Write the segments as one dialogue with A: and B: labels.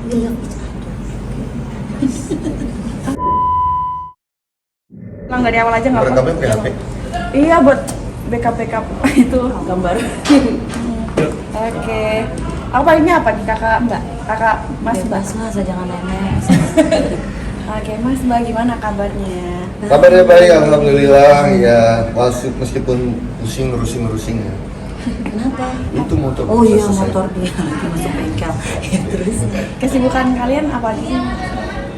A: Gila.
B: Nah, dari awal aja nggak apa.
C: Rekamnya pakai HP.
B: Iya, buat backup itu gambar. Oke. Apa ini apa nih kakak Mbak? Kakak Mas Mbak.
A: Bebas lah, jangan nenek.
B: Oke, Mas Mbak gimana kabarnya?
C: Kabarnya baik, alhamdulillah. Ya, meskipun pusing ngerusing ya.
A: Kenapa?
C: Itu motor.
A: Oh iya,
C: selesai.
A: motor dia lagi masuk bengkel. Ya, terus
B: Kesibukan kalian apa aja sih?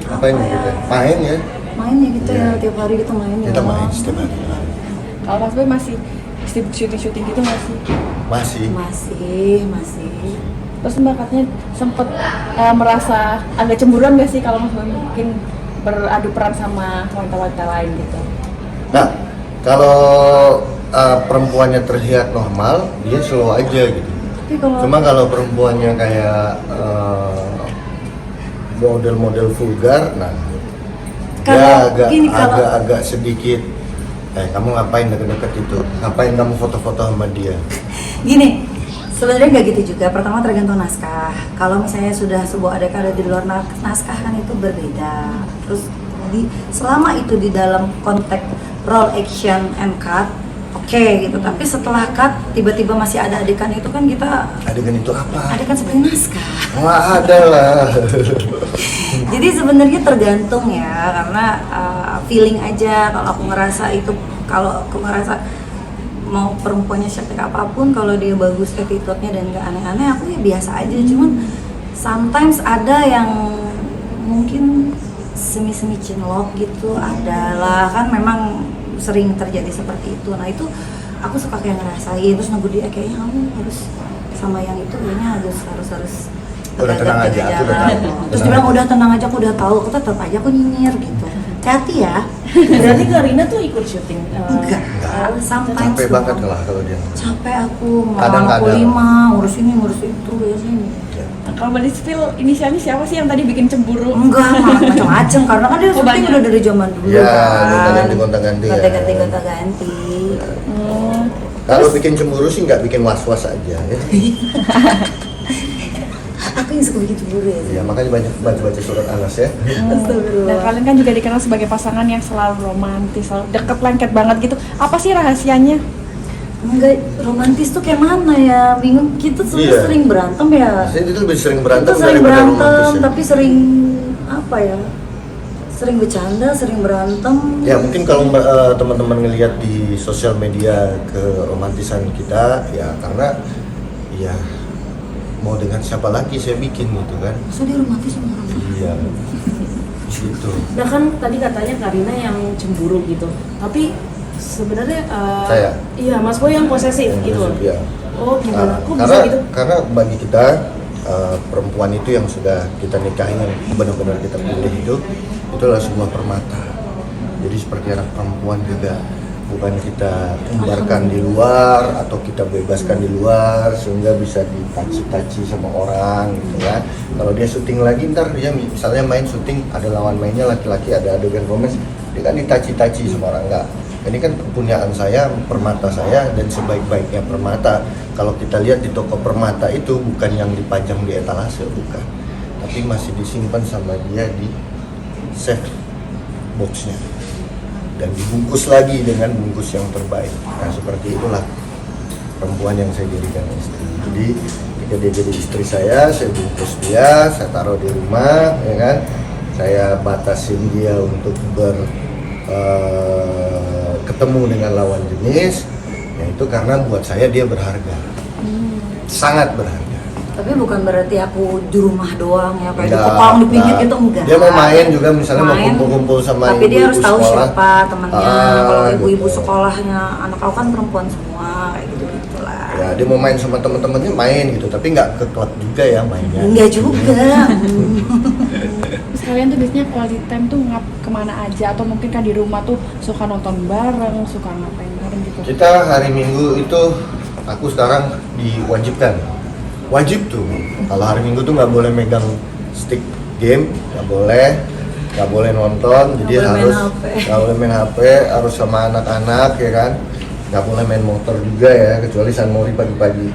C: Apa ini kita? Main ya.
A: main ya gitu
C: Iya.
A: ya, tiap hari kita main ya.
C: Kita main setiap hari.
B: Kalau Mas Boy masih sibuk syuting gitu masih.
C: Masih.
A: Masih.
B: Terus Mbak katanya sempet merasa agak cemburuan gak sih kalau Mas Boy mungkin beradu peran sama wanita-wanita lain gitu?
C: Nah, kalau perempuannya terlihat normal, dia slow aja gitu.
A: Tapi kalau
C: Cuma kalau perempuannya kayak model-model vulgar, nah
A: Kalau
C: dia
A: gini, kalau-
C: agak sedikit. Kamu ngapain deket-deket itu? Ngapain kamu foto-foto sama dia?
A: gini, sebenarnya nggak gitu juga. Pertama tergantung naskah. Kalau misalnya sudah sebuah adegan ada di luar naskah kan itu berbeda. Terus selama itu di dalam konteks role action and cut, oke gitu. Tapi setelah cut tiba-tiba masih ada adegan itu kan kita
C: Adegan itu apa?
A: adegan seperti naskah.
C: Nggak ada lah.
A: Jadi sebenarnya tergantung ya, karena feeling aja. Kalau aku ngerasa itu, kalau aku ngerasa mau perempuannya cantik apapun, kalau dia bagus attitude-nya dan gak aneh-aneh, aku ya biasa aja. Cuman sometimes ada yang mungkin semi-semi cinlok gitu, adalah kan memang sering terjadi seperti itu. Nah itu aku suka kayak ngerasain, terus nunggu dia kayaknya kamu harus sama yang itu, kayaknya harus
C: Udah tenang aja, aku udah tahu.
A: Terus dia bilang udah tenang aja, aku udah tahu, aku tetap aja aku nyinyir gitu. Hati ya.
D: Berarti Karina tuh ikut syuting?
A: Enggak. Sometimes
C: Capek banget
A: doang.
C: lah kalau dia.
A: Capek aku mau
C: Kadang-kadang.
A: lima, ngurus ini ngurus itu ya sini.
B: Nah, kalau Mbak Spill inisialnya siapa sih yang tadi bikin cemburu?
A: Enggak, malah macam-macam karena kan dia
B: Oh,
A: syuting
B: banyak.
A: udah dari zaman dulu
C: Ya,
A: kan.
C: gonta-ganti ya.
A: Gonta-ganti.
B: Hmm.
C: Kalau bikin cemburu sih nggak bikin was-was aja ya.
A: Aku yang suka bikin cemburu ya.
C: Ya makanya banyak baca surat Anas ya.
A: Astagfirullah.
B: Nah, kalian kan juga dikenal sebagai pasangan yang selalu romantis, selalu deket lengket banget gitu. Apa sih rahasianya?
A: Enggak romantis tuh kayak mana ya? Bingung, kita
C: Iya.
A: sering berantem ya.
C: Saya itu lebih sering berantem
A: Kita sering
C: daripada
A: berantem,
C: romantis ya.
A: tapi sering apa ya? Sering bercanda, sering berantem.
C: Ya mungkin kalau teman-teman ngelihat di sosial media keromantisan kita ya karena ya mau dengan siapa lagi saya bikin gitu kan.
A: Masa dia romantis sama orang lain?
C: Iya. Gitu.
D: Nah kan tadi katanya Karina yang cemburu gitu, tapi sebenarnya
C: Saya?
D: iya Mas Boy yang posesif gitu.
C: Ya.
D: Oh gimana? Kok bisa
C: karena
D: gitu?
C: karena bagi kita perempuan itu yang sudah kita nikahi yang benar-benar kita pilih itu adalah sebuah permata. Jadi seperti anak perempuan juga bukan kita umbarkan di luar atau kita bebaskan di luar sehingga bisa ditaci-taci sama orang gitu kan. Kalau dia syuting lagi ntar dia misalnya main syuting ada lawan mainnya laki-laki ada adegan romance dia kan ditaci-taci sama orang enggak. Ini kan kepunyaan saya, permata saya dan sebaik-baiknya permata. Kalau kita lihat di toko permata itu bukan yang dipajang di etalase bukan, tapi masih disimpan sama dia di safe boxnya dan dibungkus lagi dengan bungkus yang terbaik. Nah seperti itulah perempuan yang saya jadikan istri. Jadi ketika dia jadi istri saya bungkus dia, saya taruh di rumah, ya kan. Saya batasin dia untuk ketemu dengan lawan jenis. Ya itu karena buat saya dia berharga, sangat berharga.
A: Tapi bukan berarti aku di rumah doang ya, kayak di
C: Enggak,
A: Kopang di pinggir
C: enggak.
A: gitu enggak.
C: Dia mau main juga misalnya mau
A: Main,
C: kumpul-kumpul sama
A: tapi dia harus
C: ibu-ibu
A: tahu
C: sekolah.
A: siapa temannya. Kalau ibu-ibu
C: Gitu.
A: sekolahnya, anak aku kan perempuan semua kayak gitu-gitulah.
C: Ya dia mau main sama teman-temannya main gitu, tapi nggak ke klub juga ya mainnya.
A: Enggak juga.
B: Terus kalian tuh biasanya quality time tuh kemana aja? Atau mungkin kan di rumah tuh suka nonton bareng, suka ngapain bareng gitu?
C: Kita hari Minggu itu aku sekarang diwajibkan, wajib tuh. Kalau hari Minggu tuh nggak boleh megang stick game, nggak boleh nonton,
A: Nggak
C: jadi
A: boleh main
C: harus
A: HP.
C: nggak boleh main HP, harus sama anak-anak ya kan. Nggak boleh main motor juga ya, kecuali San Mori pagi-pagi.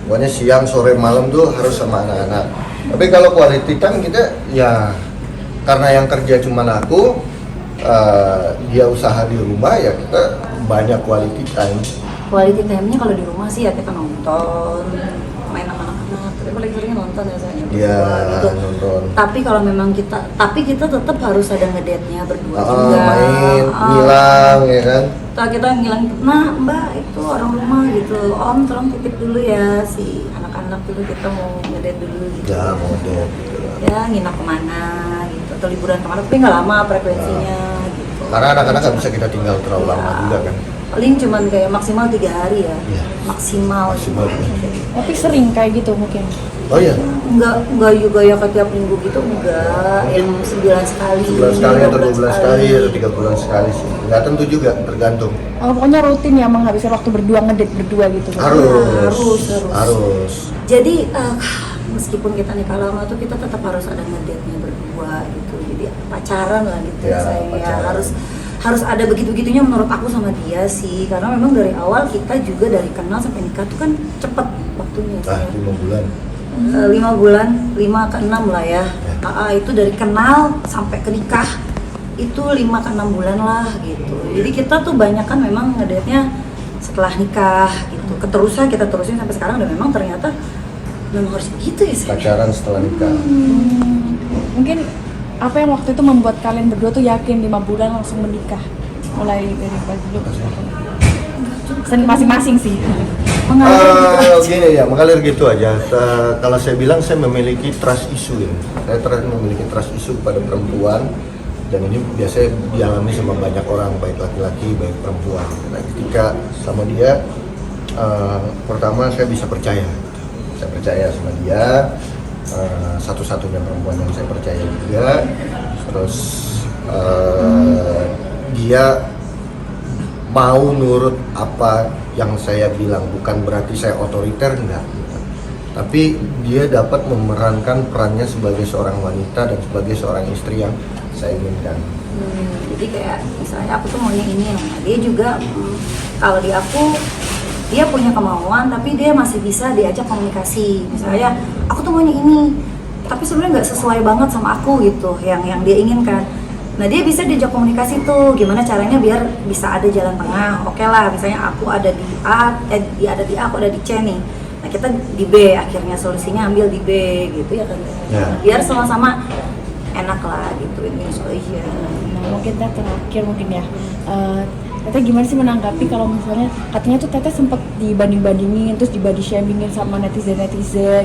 C: Pokoknya siang, sore, malam tuh harus sama anak-anak. Tapi kalau quality time kita ya karena yang kerja cuma aku, dia usaha di rumah ya kita banyak quality time.
A: Quality time-nya kalau di rumah sih ya kita nonton, main sama anak-anak. Tapi paling sering nonton ya saya
C: Iya,
A: gitu.
C: nonton.
A: Tapi kalau memang kita tetap harus ada ngedate-nya berdua juga.
C: Main, ngilang ya kan.
A: Kita ngilang, nah mbak itu orang rumah gitu, om tolong titip dulu ya si anak-anak dulu, kita mau ngedate dulu gitu.
C: Ya mau date gitu kan.
A: Ya nginap kemana gitu, atau liburan kemana, tapi nggak lama frekuensinya gitu.
C: Karena anak-anak nggak bisa kita tinggal terlalu lama juga kan.
A: Paling cuman kayak maksimal 3 hari ya,
C: Iya.
A: maksimal.
B: Tapi sering kayak gitu mungkin.
C: Oh iya,
A: Enggak juga ya ke tiap minggu gitu, enggak. Yang 9 sekali.
C: 11 sekali atau 12 sekali atau 3 bulan sekali sih. Nggak tentu juga, tergantung.
B: Oh, pokoknya rutin ya menghabiskan waktu berdua ngedate berdua gitu.
C: Harus.
A: Jadi meskipun kita nikah lama tuh kita tetap harus ada ngedate-nya berdua gitu. Jadi pacaran lah gitu
C: Ya,
A: saya
C: pacaran.
A: harus ada begitu-begitunya menurut aku sama dia sih, karena memang dari awal kita juga dari kenal sampai nikah tuh kan cepet waktunya.
C: 5 bulan.
A: 5 bulan, 5 ke 6 lah ya. Itu dari kenal sampai ke nikah itu 5 ke 6 bulan lah gitu. Jadi kita tuh banyak kan memang ngedate-nya setelah nikah gitu. Keterusan kita terusin sampai sekarang dan memang ternyata memang harus gitu ya sih.
C: Pacaran setelah nikah.
B: Mungkin apa yang waktu itu membuat kalian berdua tuh yakin 5 bulan langsung menikah? Mulai dari dulu. Masing-masing sih.
C: Gini ya, mengalir gitu aja. Kalau saya bilang saya memiliki trust issue ya. Saya memiliki trust issue kepada perempuan dan ini biasanya dialami sama banyak orang, baik laki-laki, baik perempuan. Nah, ketika sama dia, pertama saya bisa percaya. Saya percaya sama dia, satu-satunya perempuan yang saya percaya juga. Terus dia mau nurut apa yang saya bilang, bukan berarti saya otoriter, enggak, tapi dia dapat memerankan perannya sebagai seorang wanita dan sebagai seorang istri yang saya inginkan.
A: Jadi kayak misalnya aku tuh maunya ini, nah dia juga kalau di aku dia punya kemauan tapi dia masih bisa diajak komunikasi. Misalnya aku tuh maunya ini, tapi sebenarnya nggak sesuai banget sama aku gitu, yang dia inginkan. Nah dia bisa diajak komunikasi tuh, gimana caranya biar bisa ada jalan tengah. Oke lah, misalnya aku ada di A, dia ada di A, aku ada di C nih. Nah kita di B, akhirnya solusinya ambil di B gitu ya kan.
C: Ya.
A: Biar sama-sama enak lah gitu ini solusinya.
B: Nah, mungkin Teh terakhir mungkin ya. Teteh gimana sih menanggapi kalau misalnya katanya tuh Teteh sempet dibanding-bandingin terus dibody shamingin sama netizen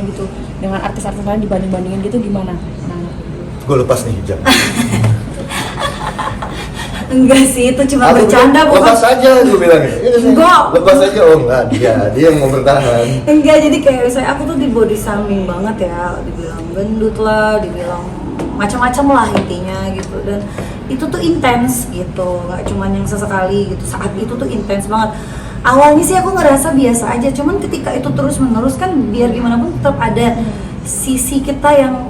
B: gitu dengan artis-artis lain, dibanding-bandingin gitu, gimana?
C: Gue lepas nih hijab.
A: Enggak sih, itu cuma bercanda bukan.
C: Lepas aja, gue bilang.
A: Enggak.
C: Lepas aja, oh enggak, dia yang mau bertahan.
A: Enggak, jadi kayak misalnya aku tuh di body shaming banget ya, dibilang gendut lah, dibilang macam-macam lah intinya gitu. Dan itu tuh intens gitu, nggak cuma yang sesekali gitu. Saat itu tuh intens banget. Awalnya sih aku ngerasa biasa aja, cuman ketika itu terus menerus kan biar gimana pun tetap ada sisi kita yang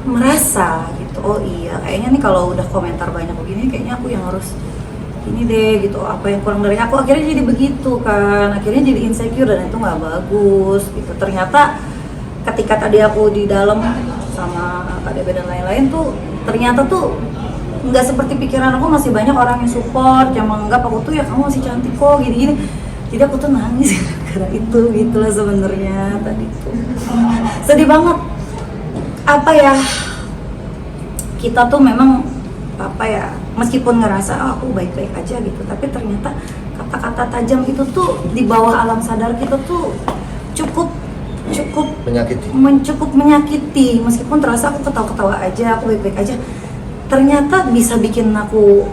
A: merasa gitu, oh iya kayaknya nih kalau udah komentar banyak begini kayaknya aku yang harus ini deh gitu, apa yang kurang dari aku, akhirnya jadi begitu kan, akhirnya jadi insecure dan itu nggak bagus gitu. Ternyata ketika tadi aku di dalam sama Kak Debe dan lain-lain tuh ternyata tuh nggak seperti pikiran aku, masih banyak orang yang support, yang menganggap aku tuh ya kamu masih cantik kok gini-gini. Jadi aku tuh nangis karena itu gitulah sebenarnya tadi tuh sedih banget. Apa ya, kita tuh memang apa ya, meskipun ngerasa oh, aku baik-baik aja gitu, tapi ternyata kata-kata tajam itu tuh di bawah alam sadar kita tuh cukup menyakiti. Meskipun terasa aku ketawa-ketawa aja, aku baik-baik aja, ternyata bisa bikin aku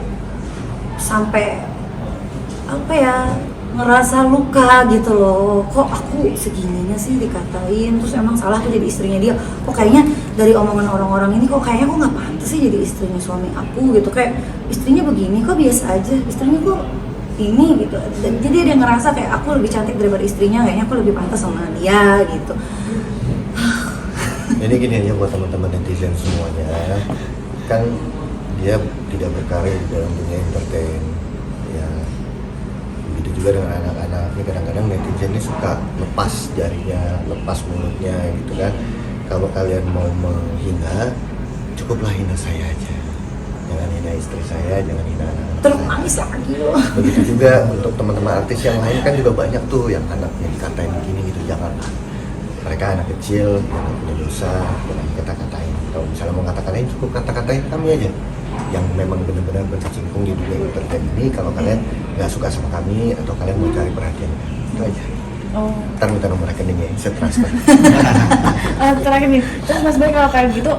A: sampai apa ya, ngerasa luka gitu loh. Kok aku segininya sih dikatain, terus emang salah tuh jadi istrinya dia. Kok kayaknya dari omongan orang-orang ini kok kayaknya aku nggak pantas sih jadi istrinya suami aku gitu. Kayak istrinya begini kok biasa aja, istrinya kok ini gitu. Jadi dia ngerasa kayak aku lebih cantik daripada istrinya, kayaknya aku lebih pantas sama dia gitu.
C: Jadi gini aja buat teman-teman netizen semuanya, kan dia tidak berkarir di dalam dunia entertain ya. Juga dengan anak-anak ini kadang-kadang netizen ini suka lepas jarinya, lepas mulutnya gitu kan. kalau kalian mau menghina, cukuplah hina saya aja. Jangan hina istri saya, jangan hina anak-anak
A: Terus
C: saya.
A: nangis lagi loh.
C: Begitu juga untuk teman-teman artis yang lain kan juga banyak tuh yang anaknya dikatain begini gitu, janganlah. Mereka anak kecil, yang nggak punya dosa, jangan kata-katain. Kalau misalnya mau kata-katain, cukup kata-katain kami aja. Yang memang benar-benar berkecimpung di dunia entertain ini. Kalau kalian nggak suka sama kami atau kalian mau cari perhatian, itu aja.
B: Oh.
C: Ntar minta nomor rekeningnya, saya transfer.
B: Terakhir nih, terus Mas Boy kalau kayak gitu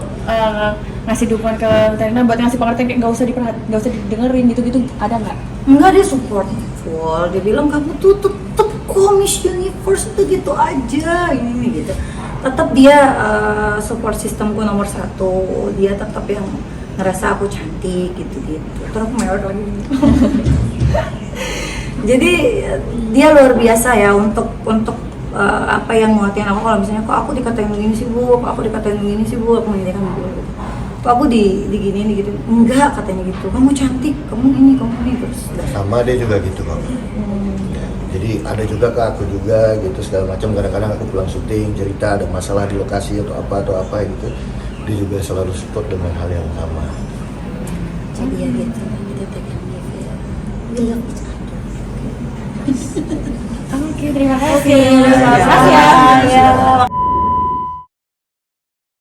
B: ngasih dukungan ke Tarina buat ngasih pengertian kayak nggak usah didengerin gitu-gitu, ada nggak?
A: Enggak, dia support full. Dia bilang kamu tuh tetep Miss Universe tuh gitu aja ini gitu. Tetap dia support sistemku nomor 1. Dia tetap yang ngerasa aku cantik gitu-gitu. Terus aku mewek lagi. Jadi dia luar biasa ya untuk apa yang nguatin aku kalau misalnya kok aku dikatain begini sih Bu, kok aku dikatain begini sih Bu, aku mengingatkan gitu. Kok aku diginiin gitu. Enggak, katanya gitu. Kamu cantik, kamu ini terus.
C: Sama dia juga gitu kok. Ya, jadi ada juga ke aku juga gitu segala macam. Kadang-kadang aku pulang syuting cerita ada masalah di lokasi atau apa gitu. Dia juga selalu support dengan hal yang sama.
A: Jadi ya gitu, kita tekan dia. We love each other.
B: Oke, terima kasih.
A: Oke, terima kasih.
B: Ya.